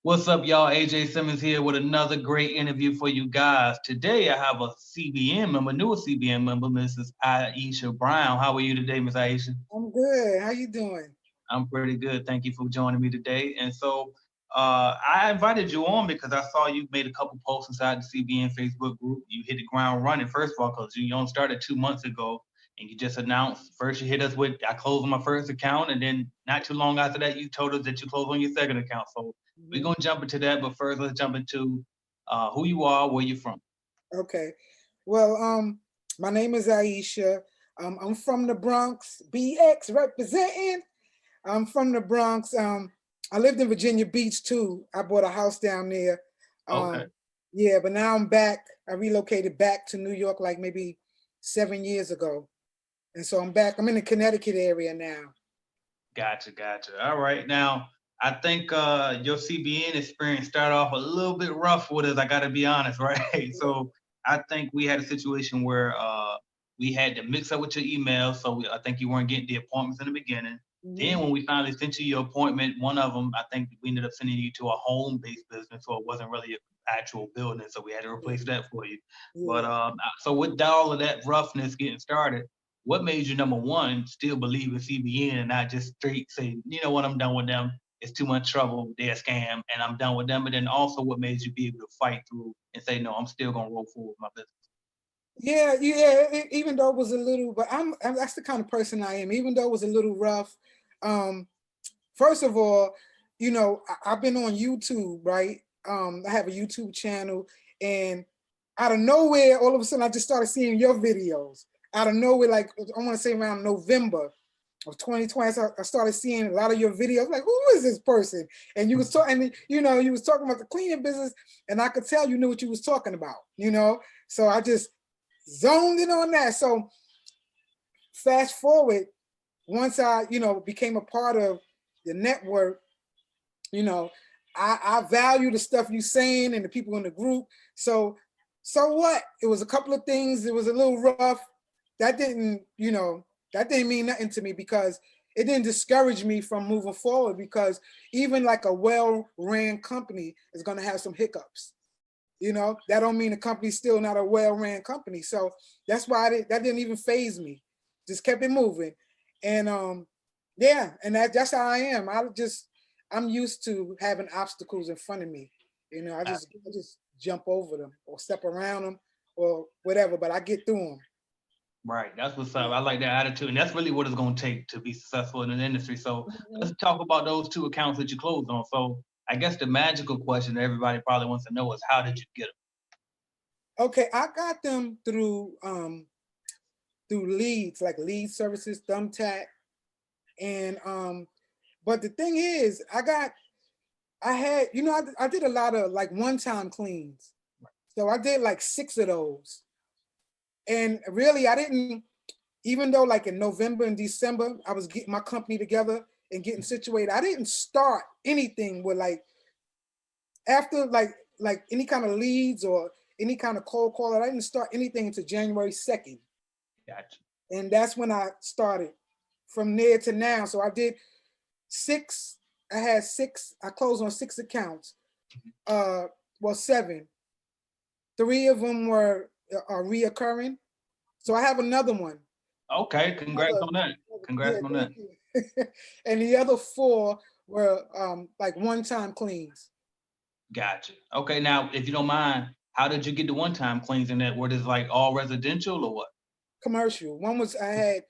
What's up, y'all? AJ Simmons here with another great interview for you guys. Today, I have a CBN member, newest CBN member, Mrs. Iesha Brown. How are you today, Miss Iesha? I'm good. How you doing? I'm pretty good. Thank you for joining me today. And so, I invited you on because I saw you made a couple posts inside the CBN Facebook group. You hit the ground running, first of all, because you only started 2 months ago, and you just announced first you hit us with I closed on my first account, and then not too long after that, you told us that you closed on your second account. So we're Mhm. gonna jump into that, but first let's jump into who you are, where you're from. Okay. Well, my name is Aisha. I'm from the Bronx, BX representing. I'm from the Bronx. I lived in Virginia Beach too. I bought a house down there. Okay, Um, yeah, but now I'm back. I relocated back to New York like maybe 7 years ago, and so I'm back. I'm in the Connecticut area now. gotcha. All right, now I think your CBN experience started off a little bit rough with us. I got to be honest, right? So I think we had a situation where we had to mix up with your email, so I think you weren't getting the appointments in the beginning. Hmm. Then when we finally sent you your appointment, one of them, I think we ended up sending you to a home-based business, so it wasn't really an actual building, so we had to Yeah, replace that for you. But yeah. so with all of that roughness getting started, what made you number one still believe in CBN and not just straight say, you know what, I'm done with them. It's too much trouble. They're a scam, and I'm done with them. And then also, what made you be able to fight through and say, no, I'm still gonna roll forward with my business. Yeah. Even though it was a little, but that's the kind of person I am. Even though it was a little rough, um, first of all, I've been on YouTube, right? I have a YouTube channel, and out of nowhere, all of a sudden, I just started seeing your videos. Out of nowhere, like I want to say around November of 2020, so I started seeing a lot of your videos. Like, who is this person? And you was talking, you was talking about the cleaning business, and I could tell you knew what you was talking about. So I just zoned in on that. So fast forward, once I, became a part of the network, you know, I value the stuff you saying and the people in the group. So what? It was a couple of things. It was a little rough. That didn't mean nothing to me because it didn't discourage me from moving forward because even like a well-ran company is going to have some hiccups. That don't mean the company's still not a well-ran company. So that's why that didn't even phase me. Just kept it moving, and yeah, and that's how I am. I'm used to having obstacles in front of me. I just jump over them or step around them or whatever, but I get through them. Right. That's what's up. I like that attitude. And that's really what it's going to take to be successful in an industry. So Mhm. let's talk about those two accounts that you closed on. So I guess the magical question that everybody probably wants to know is how did you get Okay, I got them through leads like lead services, Thumbtack, and but the thing is, I had, I did a lot of like one-time cleans. So I did like six of those. And really, I didn't, even though like in November and December, I was getting my company together and getting situated, I didn't start anything with like, after like any kind of leads or any kind of cold call, I didn't start anything until January 2nd. Gotcha. And that's when I started from there to now. So I did six, I had six, I closed on six accounts. Uh, well, seven. Three of them are reoccurring. So I have another one. Okay. Congrats Another, on that. yeah, Congrats on that. thank you. And the other four were like one-time cleans. Gotcha. Okay. Now, if you don't mind, how did you get the one-time cleans in that? Were this like all residential or what? Commercial. One was I had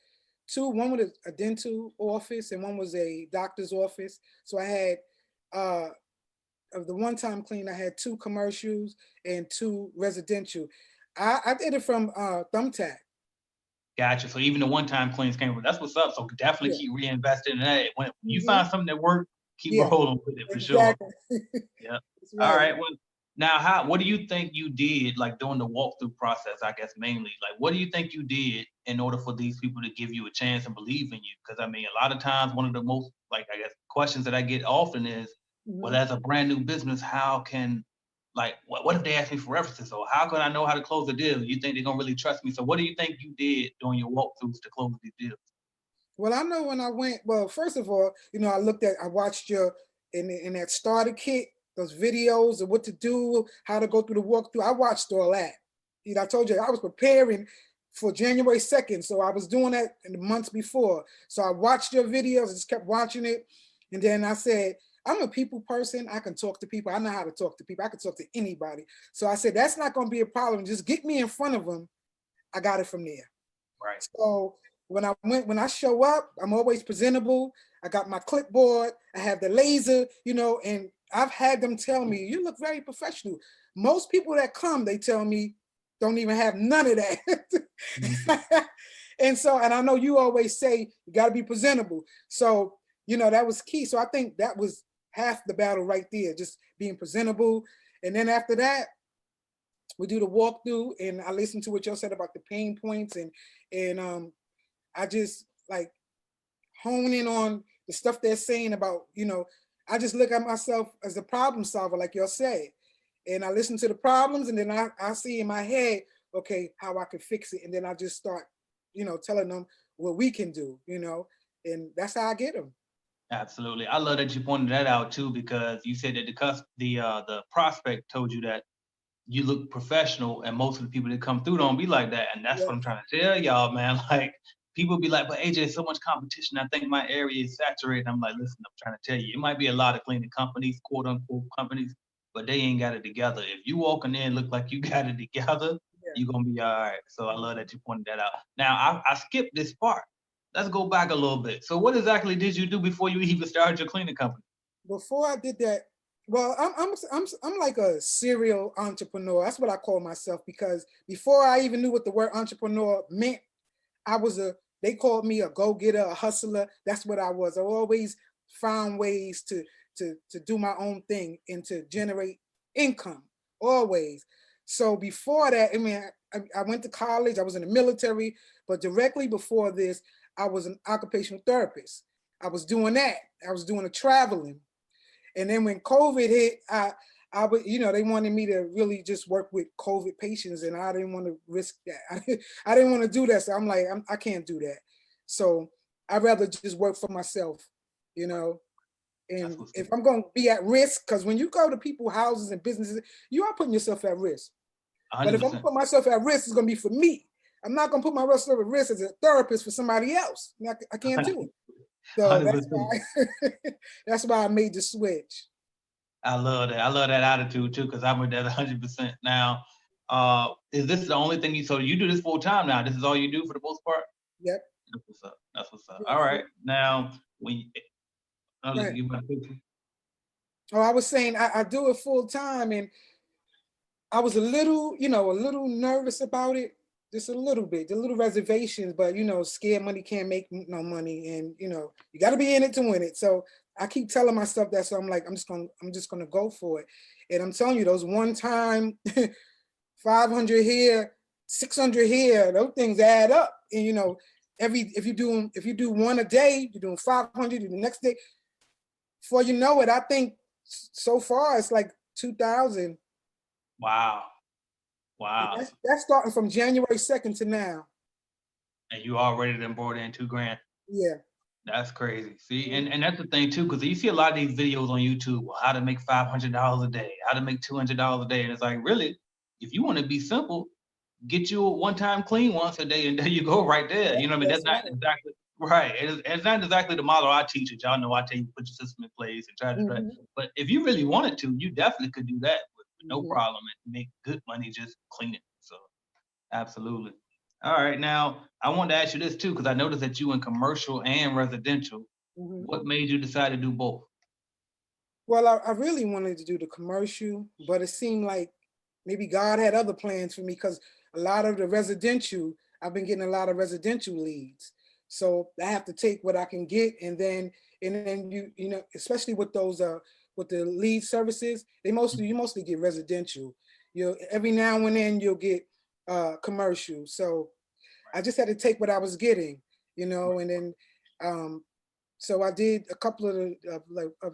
two. One was a dental office, and one was a doctor's office. So I had uh of the one-time clean. I had two commercials and two residential. I did it from Thumbtack. Gotcha. So even the one-time cleans came with that's what's up. So definitely Yeah. keep reinvesting in that. When you Hmm. find something that works, keep Yeah. rolling with it for sure. Exactly. Yeah. That's All right. right. Well, now, what do you think you did, like during the walkthrough process? I guess mainly, like, what do you think you did in order for these people to give you a chance and believe in you? Because I mean, a lot of times, one of the most, like, I guess, questions that I get often is, well, Hmm. as a brand new business, how can, like, what if they ask me for references? Or how can I know how to close a deal? You think they're gonna really trust me? So, what do you think you did during your walkthroughs to close these deals? Well, I know when I went. Well, first of all, I watched your in that starter kit. those videos of what to do, how to go through the walkthrough. I watched all that. You know, I told you I was preparing for January 2nd. So I was doing that in the months before. So I watched your videos, I just kept watching it. And then I said, I'm a people person. I can talk to people. I know how to talk to people. I can talk to anybody. So I said, that's not going to be a problem. Just get me in front of them. I got it from there. Right. So when I show up, I'm always presentable. I got my clipboard. I have the laser, you know, and I've had them tell me, you look very professional. Most people that come, they tell me, don't even have none of that. And so, and I know you always say, you got to be presentable. So, you know, that was key. So I think that was half the battle right there, just being presentable. And then after that, we do the walkthrough, and I listened to what y'all said about the pain points, and I just like hone in on the stuff they're saying about, you know, I just look at myself as a problem solver, like y'all said. And I listen to the problems, and then I see in my head, okay, how I can fix it. And then I just start, you know, telling them what we can do, you know, and that's how I get them. Absolutely. I love that you pointed that out too, because you said that the prospect told you that you look professional, and most of the people that come through don't be like that. And that's Yeah. what I'm trying to tell y'all, man. Like, people be like, but AJ, so much competition. I think my area is saturated. I'm like, listen, I'm trying to tell you, it might be a lot of cleaning companies, quote unquote companies, but they ain't got it together. If you walking in look like you got it together, you're gonna be all right. So I love that you pointed that out. Now I skipped this part. Let's go back a little bit. So what exactly did you do before you even started your cleaning company? Before I did that, well, I'm like a serial entrepreneur. That's what I call myself, because before I even knew what the word entrepreneur meant, they called me a go-getter, a hustler. That's what I was. I always found ways to do my own thing and to generate income, always. So before that, I mean, I went to college, I was in the military, but directly before this, I was an occupational therapist. I was doing that. I was doing the traveling. And then when COVID hit, I would, you know, they wanted me to really just work with COVID patients, and I didn't want to risk that. I didn't want to do that. So I'm like, I can't do that. So I'd rather just work for myself, you know. And if I'm going to be at risk, because when you go to people's houses and businesses, you are putting yourself at risk. 100%. But if I'm going to put myself at risk, it's going to be for me. I'm not going to put myself at risk as a therapist for somebody else. I can't do it. So that's why I made the switch. I love that. I love that attitude too, because I'm with that 100%. Now, is this the only thing so you do this full time now? This is all you do for the most part? Yep. That's what's up. That's what's up. All right. Now, I was saying I do it full time, and I was a little nervous about it, just a little bit, a little reservations, but you know, scared money can't make no money, and you know, you got to be in it to win it. So I keep telling myself that. So I'm like, I'm just gonna go for it. And I'm telling you, those one time 500 here, 600 here, those things add up. And you know, if you do one a day, you're doing 500 the next day. Before you know it, I think so far it's like 2,000. Wow. That's starting from January 2nd to now. And you already done brought in $2,000. Yeah. That's crazy. See, and that's the thing too, because you see a lot of these videos on YouTube, how to make $500 a day, how to make $200 a day. And it's like, really, if you want to be simple, get you a one-time clean once a day, and there you go right there. You know what I mean? That's not exactly right. It's not exactly the model I teach it. Y'all know I tell you put your system in place and try to but if you really wanted to, you definitely could do that with no problem and make good money just cleaning. So absolutely. All right, now I wanted to ask you this too, because I noticed that you in commercial and residential. What made you decide to do both? Well, I really wanted to do the commercial, but it seemed like maybe God had other plans for me, because a lot of the residential, I've been getting a lot of residential leads. So I have to take what I can get, and then you know, especially with those with the lead services, you mostly get residential. Every now and then you'll get commercial. So I just had to take what I was getting, you know, and then so I did a couple of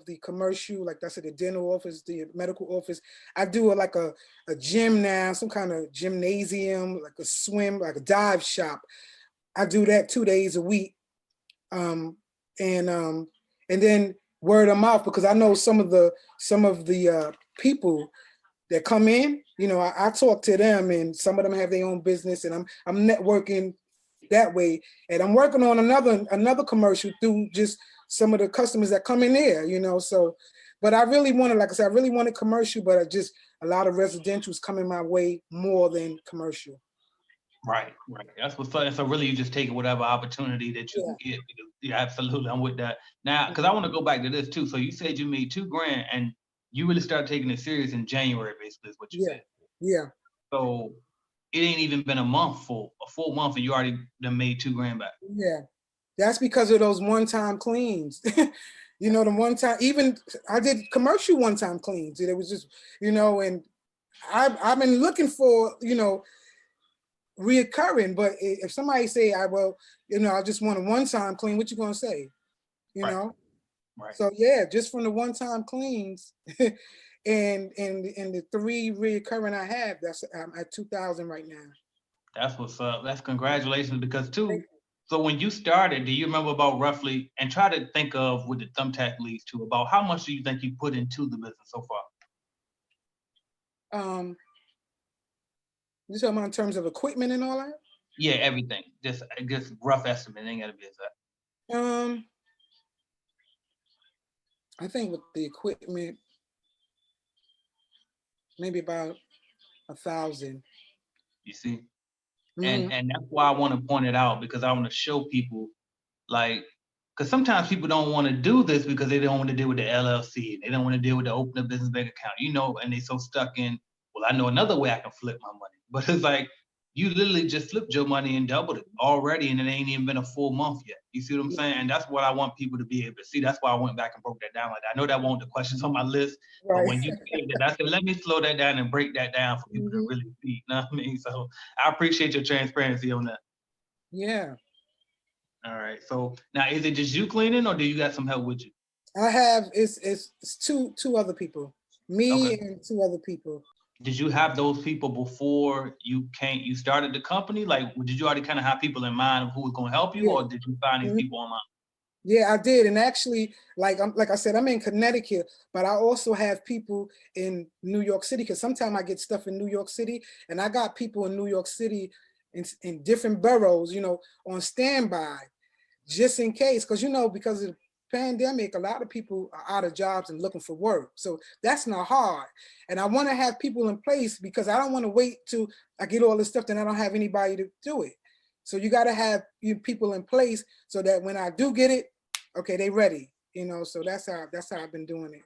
the commercial, like I said, the dental office, the medical office. I do like a gym now, some kind of gymnasium, like a swim, like a dive shop. I do that 2 days a week. And then word of mouth, because I know some of the people that come in, you know, I talk to them, and some of them have their own business, and I'm networking that way. And I'm working on another commercial through just some of the customers that come in there, you know. So, but I really wanted, like I said, I really wanted commercial, but I just, a lot of residentials coming my way more than commercial. Right, right. That's what's fun. So really, you just take whatever opportunity that you Yeah. can get. Because, yeah, absolutely, I'm with that. Now, because I want to go back to this too. So you said you made 2 grand, and you really started taking it serious in January, basically, is what you Yeah. said. Yeah. So it ain't even been a full month, and you already done made 2 grand back. Yeah. That's because of those one-time cleans. You know, the one time, even I did commercial one-time cleans. It was just, you know, and I've been looking for, you know, reoccurring. But if somebody say, you know, I just want a one-time clean, what you gonna say? You Right, know? right. So yeah, just from the one-time cleans and the 3 reoccurring I have, that's I'm at 2,000 right now. That's what's up. That's congratulations. Because too. So when you started, do you remember about roughly, and try to think of with the thumbtack leads too, about how much do you think you put into the business so far? You talking about in terms of equipment and all that? Yeah, everything. Just I guess rough estimate. Ain't gotta be exact. Um, I think with the equipment, maybe about 1,000. You see, Mm-hmm. and that's why I want to point it out, because I want to show people, like, because sometimes people don't want to do this because they don't want to deal with the LLC. They don't want to deal with the open a business bank account, you know, and they so stuck in, well, I know another way I can flip my money. But it's like you literally just flipped your money and doubled it already, and it ain't even been a full month yet. You see what I'm saying? And that's what I want people to be able to see. That's why I went back and broke that down like that. I know that wasn't the questions on my list, but Right. when you said that, I said, let me slow that down and break that down for people to Mm-hmm. really see. You know what I mean? So I appreciate your transparency on that. Yeah. All right. So now, is it just you cleaning, or do you got some help with you? I have it's two other people, Okay. me and 2 other people. Did you have those people before you started the company? Like, did you already kind of have people in mind of who was going to help you, Yeah. or did you find these Mhm. people online? Yeah, I did. And actually, like I said, I'm in Connecticut, but I also have people in New York City, because sometimes I get stuff in New York City, and I got people in New York City in different boroughs, you know, on standby, just in case, because you know, because of the pandemic, a lot of people are out of jobs and looking for work. So that's not hard. And I want to have people in place, because I don't want to wait till I get all this stuff, then I don't have anybody to do it. So you got to have people in place so that when I do get it, okay, they ready. You know, so that's how I've been doing it.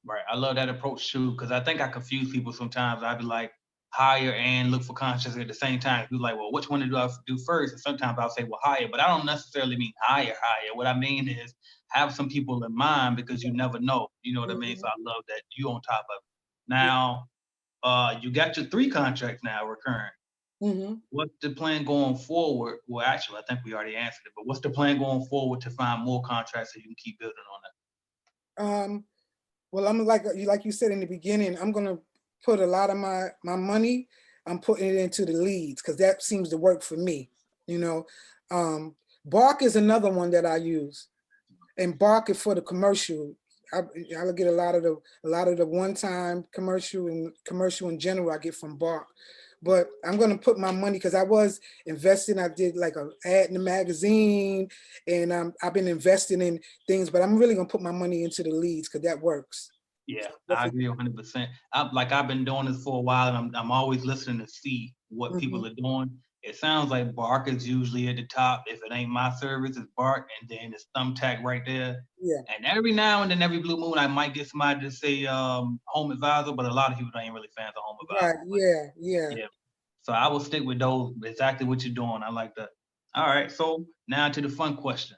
Right. I love that approach too, because I think I confuse people sometimes. I'd be like, hire and look for contracts at the same time. Be like, well, which one do I do first? And sometimes I'll say, well, hire, but I don't necessarily mean hire. What I mean is have some people in mind, because you never know. You know what I mean? So Mhm. I love that you on top of it. Yeah. Now, you got your 3 contracts now recurring. Mhm. What's the plan going forward? Well, actually, I think we already answered it, but what's the plan going forward to find more contracts so you can keep building on Um, well, I'm like you said in the beginning, I'm gonna put a lot of my money. I'm putting it into the leads, because that seems to work for me. You know, um, Bark is another one that I use, and Bark is for the commercial. I, I get a lot of the one-time commercial and commercial in general I get from Bark. But I'm gonna put my money, because I was investing. I did like a ad in the magazine, and I've been investing in things. But I'm really gonna put my money into the leads, because that works. Yeah, I Definitely. agree 100%. I've been doing this for a while, and I'm always listening to see what Mhm. people are doing. It sounds like Bark is usually at the top. If it ain't my service, it's Bark, and then it's Thumbtack right there. Yeah. And every now and then, every blue moon, I might get somebody to say Home Advisor, but a lot of people ain't really fans of Home Right. Advisor. But Yeah. Yeah. yeah, so I will stick with those. Exactly what you're doing. I like that. All right, so now to the fun question.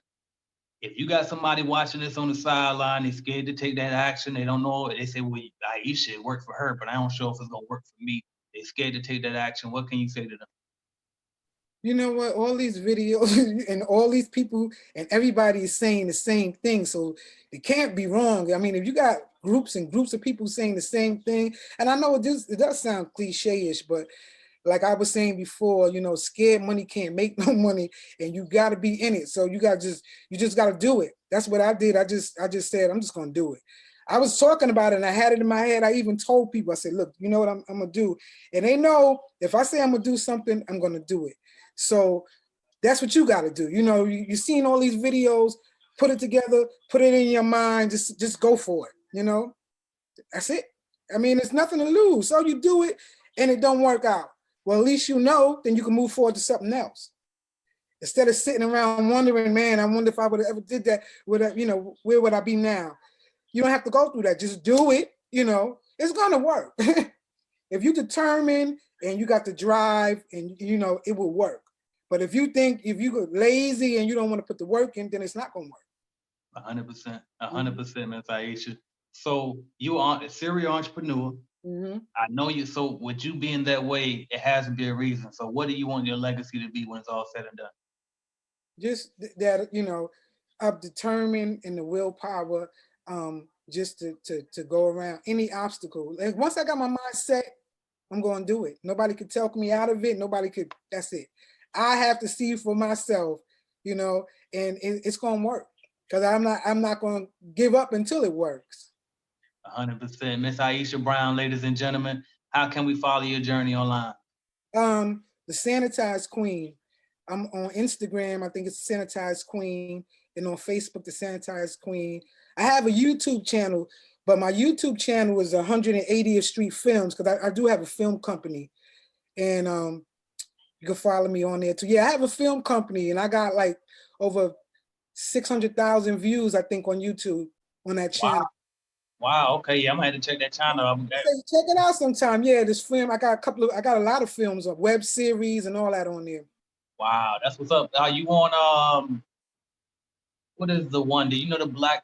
If you got somebody watching this on the sideline, they're scared to take that action. They don't know. They say, well, Iesha, it worked for her, but I don't sure if it's gonna work for me. They're scared to take that action. What can you say to them? You know what? All these videos and all these people and everybody is saying the same thing, so it can't be wrong. I mean, if you got groups and groups of people saying the same thing, and I know it does sound cliche-ish, but like I was saying before, scared money can't make no money, and you got to be in it. So you just got to do it. That's what I did. I just said, I'm just going to do it. I was talking about it and I had it in my head. I even told people, I said, look, you know what I'm going to do? And they know if I say I'm going to do something, I'm going to do it. So that's what you got to do. You've seen all these videos, put it together, put it in your mind, just go for it. That's it. I mean, it's nothing to lose. So you do it and it don't work out. Well, at least then you can move forward to something else. Instead of sitting around wondering, man, I wonder if I would have ever did that, where would I be now? You don't have to go through that. Just do it. It's going to work. If you determine and you got the drive and, it will work. But if you go lazy and you don't want to put the work in, then it's not going to work. 100%, 100%, Ms. Iesha. So you are a serial entrepreneur. Mm-hmm. I know you. So with you being that way, it has to be a reason. So what do you want your legacy to be when it's all said and done? Just that, I'm determined and the willpower, just to go around any obstacle. Like once I got my mind set, I'm going to do it. Nobody could talk me out of it. That's it. I have to see for myself, and it's going to work because I'm not going to give up until it works. 100%. Miss Iesha Brown, ladies and gentlemen, how can we follow your journey online? The Sanitized Queen. I'm on Instagram. I think it's Sanitized Queen, and on Facebook, the Sanitized Queen. I have a YouTube channel, but my YouTube channel is 180th Street Films because I do have a film company, and you can follow me on there too. Yeah, I have a film company, and I got like over 600,000 views, I think, on YouTube on that channel. Wow. Okay. Yeah, I'm gonna have to check that channel out. Check it out sometime. Yeah, this film. I got a lot of films, web series, and all that on there. Wow, that's what's up. Are you on what is the one? Do you know the Black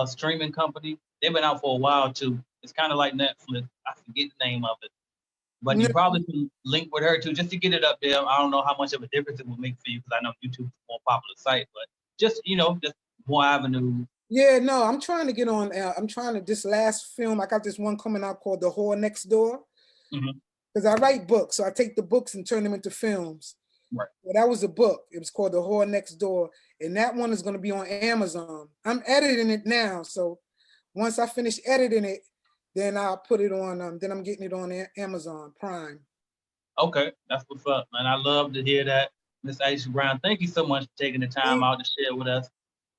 streaming company? They've been out for a while too. It's kind of like Netflix. I forget the name of it, but you probably can link with her too, just to get it up there. I don't know how much of a difference it will make for you because I know YouTube's a more popular site, but just just more avenues. Yeah, no, I'm trying to get on. This last film, I got this one coming out called The Whore Next Door. Because I write books, so I take the books and turn them into films. Right. Well, that was a book. It was called The Whore Next Door, and that one is going to be on Amazon. I'm editing it now, so once I finish editing it, then I'll put it on. Then I'm getting it on Amazon Prime. Okay, that's what's up, man. I love to hear that, Miss Iesha Brown. Thank you so much for taking the time out to share with us.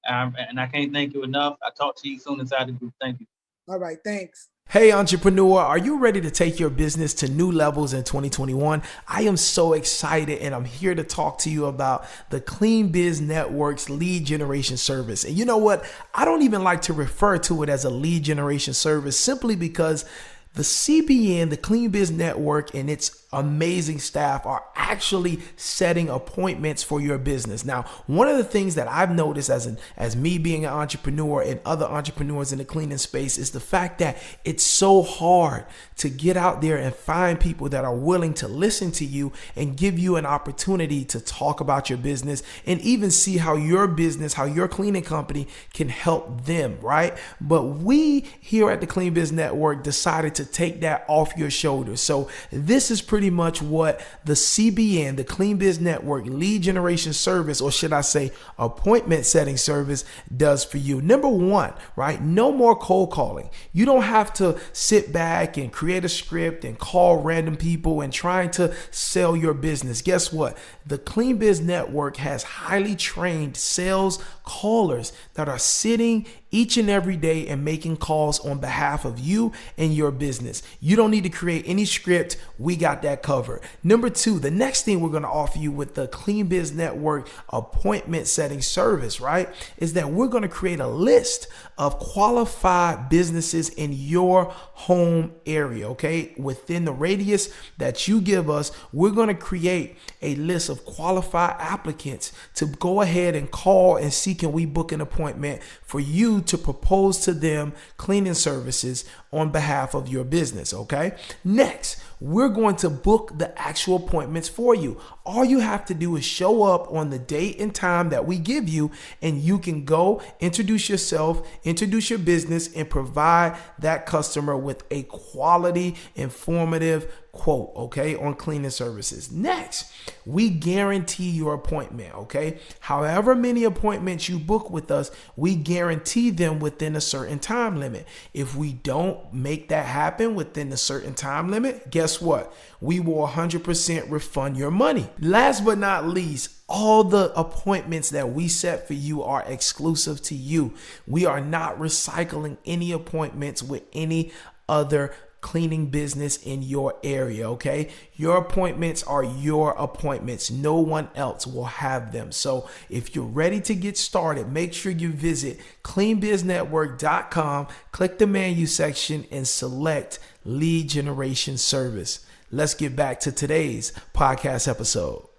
And I can't thank you enough. I'll talk to you soon inside the group. Thank you. All right, thanks. Hey, entrepreneur, are you ready to take your business to new levels in 2021? I am so excited, and I'm here to talk to you about the Clean Biz Network's lead generation service. And you know what? I don't even like to refer to it as a lead generation service simply because the CBN, the Clean Biz Network, and its amazing staff are actually setting appointments for your business. Now, one of the things that I've noticed as me being an entrepreneur and other entrepreneurs in the cleaning space is the fact that it's so hard to get out there and find people that are willing to listen to you and give you an opportunity to talk about your business and even see how your business, how your cleaning company can help them, right? But we here at the Clean Biz Network decided to take that off your shoulders. So this is pretty much what the CBN, the Clean Biz Network lead generation service, or should I say appointment setting service, does for you. Number one, right? No more cold calling. You don't have to sit back and create a script and call random people and trying to sell your business. Guess what? The Clean Biz Network has highly trained sales callers that are sitting each and every day and making calls on behalf of you and your business. You don't need to create any script. We got that covered. Number two, the next thing we're going to offer you with the Clean Biz Network appointment setting service, right, is that we're going to create a list of qualified businesses in your home area, okay? Within the radius that you give us, we're going to create a list of qualified applicants to go ahead and call and see, can we book an appointment for you to propose to them cleaning services on behalf of your business, okay? Next, we're going to book the actual appointments for you. All you have to do is show up on the date and time that we give you, and you can go introduce yourself, introduce your business, and provide that customer with a quality, informative quote, okay, on cleaning services. Next, we guarantee your appointment, okay? However many appointments you book with us, we guarantee them within a certain time limit. If we don't make that happen within a certain time limit, guess what? We will 100% refund your money. Last but not least, all the appointments that we set for you are exclusive to you. We are not recycling any appointments with any other cleaning business in your area, okay? Your appointments are your appointments. No one else will have them. So if you're ready to get started, make sure you visit cleanbiznetwork.com, click the menu section, and select lead generation service. Let's get back to today's podcast episode.